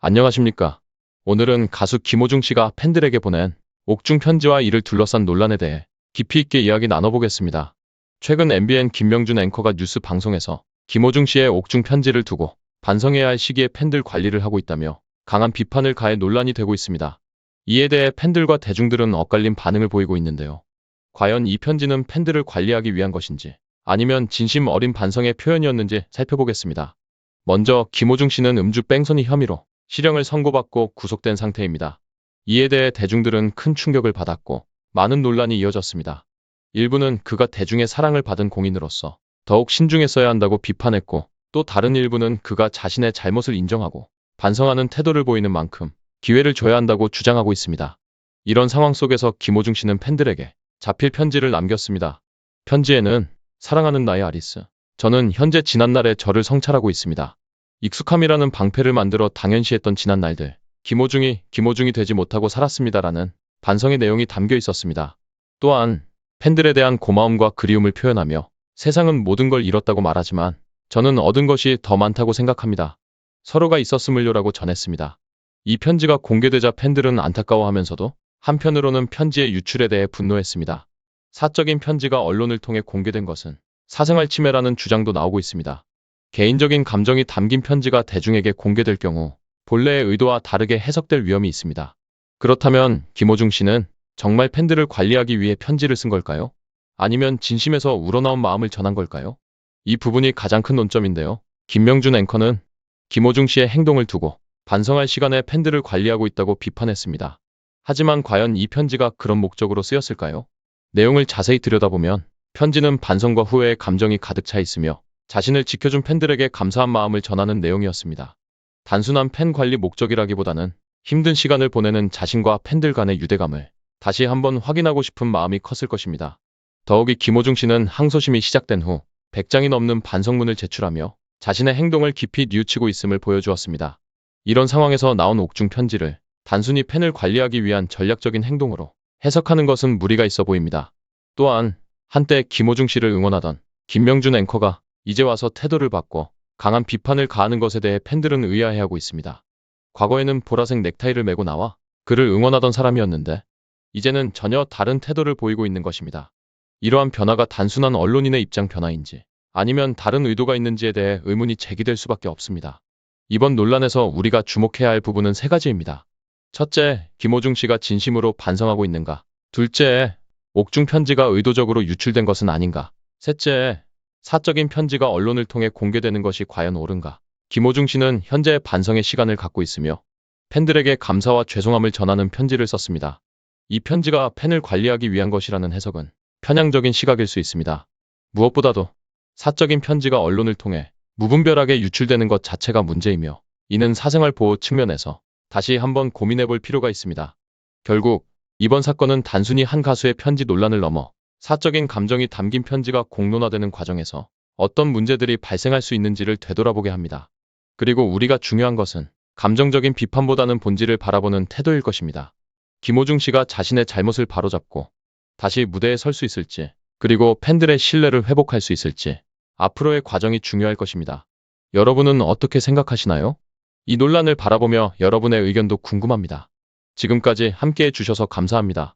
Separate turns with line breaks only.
안녕하십니까. 오늘은 가수 김호중 씨가 팬들에게 보낸 옥중 편지와 이를 둘러싼 논란에 대해 깊이 있게 이야기 나눠보겠습니다. 최근 MBN 김명준 앵커가 뉴스 방송에서 김호중 씨의 옥중 편지를 두고 반성해야 할 시기에 팬들 관리를 하고 있다며 강한 비판을 가해 논란이 되고 있습니다. 이에 대해 팬들과 대중들은 엇갈린 반응을 보이고 있는데요. 과연 이 편지는 팬들을 관리하기 위한 것인지 아니면 진심 어린 반성의 표현이었는지 살펴보겠습니다. 먼저 김호중 씨는 음주 뺑소니 혐의로 실형을 선고받고 구속된 상태입니다. 이에 대해 대중들은 큰 충격을 받았고 많은 논란이 이어졌습니다. 일부는 그가 대중의 사랑을 받은 공인으로서 더욱 신중했어야 한다고 비판했고, 또 다른 일부는 그가 자신의 잘못을 인정하고 반성하는 태도를 보이는 만큼 기회를 줘야 한다고 주장하고 있습니다. 이런 상황 속에서 김호중 씨는 팬들에게 자필 편지를 남겼습니다. 편지에는 사랑하는 나의 아리스, 저는 현재 지난날에 저를 성찰하고 있습니다. 익숙함이라는 방패를 만들어 당연시했던 지난 날들, 김호중이 되지 못하고 살았습니다라는 반성의 내용이 담겨 있었습니다. 또한 팬들에 대한 고마움과 그리움을 표현하며 세상은 모든 걸 잃었다고 말하지만 저는 얻은 것이 더 많다고 생각합니다. 서로가 있었음을요라고 전했습니다. 이 편지가 공개되자 팬들은 안타까워하면서도 한편으로는 편지의 유출에 대해 분노했습니다. 사적인 편지가 언론을 통해 공개된 것은 사생활 침해라는 주장도 나오고 있습니다. 개인적인 감정이 담긴 편지가 대중에게 공개될 경우 본래의 의도와 다르게 해석될 위험이 있습니다. 그렇다면 김호중 씨는 정말 팬들을 관리하기 위해 편지를 쓴 걸까요? 아니면 진심에서 우러나온 마음을 전한 걸까요? 이 부분이 가장 큰 논점인데요. 김명준 앵커는 김호중 씨의 행동을 두고 반성할 시간에 팬들을 관리하고 있다고 비판했습니다. 하지만 과연 이 편지가 그런 목적으로 쓰였을까요? 내용을 자세히 들여다보면 편지는 반성과 후회의 감정이 가득 차 있으며 자신을 지켜준 팬들에게 감사한 마음을 전하는 내용이었습니다. 단순한 팬 관리 목적이라기보다는 힘든 시간을 보내는 자신과 팬들 간의 유대감을 다시 한번 확인하고 싶은 마음이 컸을 것입니다. 더욱이 김호중 씨는 항소심이 시작된 후 100장이 넘는 반성문을 제출하며 자신의 행동을 깊이 뉘우치고 있음을 보여주었습니다. 이런 상황에서 나온 옥중 편지를 단순히 팬을 관리하기 위한 전략적인 행동으로 해석하는 것은 무리가 있어 보입니다. 또한 한때 김호중 씨를 응원하던 김명준 앵커가 이제 와서 태도를 바꿔 강한 비판을 가하는 것에 대해 팬들은 의아해하고 있습니다. 과거에는 보라색 넥타이를 메고 나와 그를 응원하던 사람이었는데 이제는 전혀 다른 태도를 보이고 있는 것입니다. 이러한 변화가 단순한 언론인의 입장 변화인지 아니면 다른 의도가 있는지에 대해 의문이 제기될 수밖에 없습니다. 이번 논란에서 우리가 주목해야 할 부분은 세 가지입니다. 첫째, 김호중 씨가 진심으로 반성하고 있는가? 둘째, 옥중 편지가 의도적으로 유출된 것은 아닌가? 셋째, 사적인 편지가 언론을 통해 공개되는 것이 과연 옳은가? 김호중 씨는 현재 반성의 시간을 갖고 있으며 팬들에게 감사와 죄송함을 전하는 편지를 썼습니다. 이 편지가 팬을 관리하기 위한 것이라는 해석은 편향적인 시각일 수 있습니다. 무엇보다도 사적인 편지가 언론을 통해 무분별하게 유출되는 것 자체가 문제이며 이는 사생활 보호 측면에서 다시 한번 고민해 볼 필요가 있습니다. 결국 이번 사건은 단순히 한 가수의 편지 논란을 넘어 사적인 감정이 담긴 편지가 공론화되는 과정에서 어떤 문제들이 발생할 수 있는지를 되돌아보게 합니다. 그리고 우리가 중요한 것은 감정적인 비판보다는 본질을 바라보는 태도일 것입니다. 김호중 씨가 자신의 잘못을 바로잡고 다시 무대에 설 수 있을지, 그리고 팬들의 신뢰를 회복할 수 있을지 앞으로의 과정이 중요할 것입니다. 여러분은 어떻게 생각하시나요? 이 논란을 바라보며 여러분의 의견도 궁금합니다. 지금까지 함께해 주셔서 감사합니다.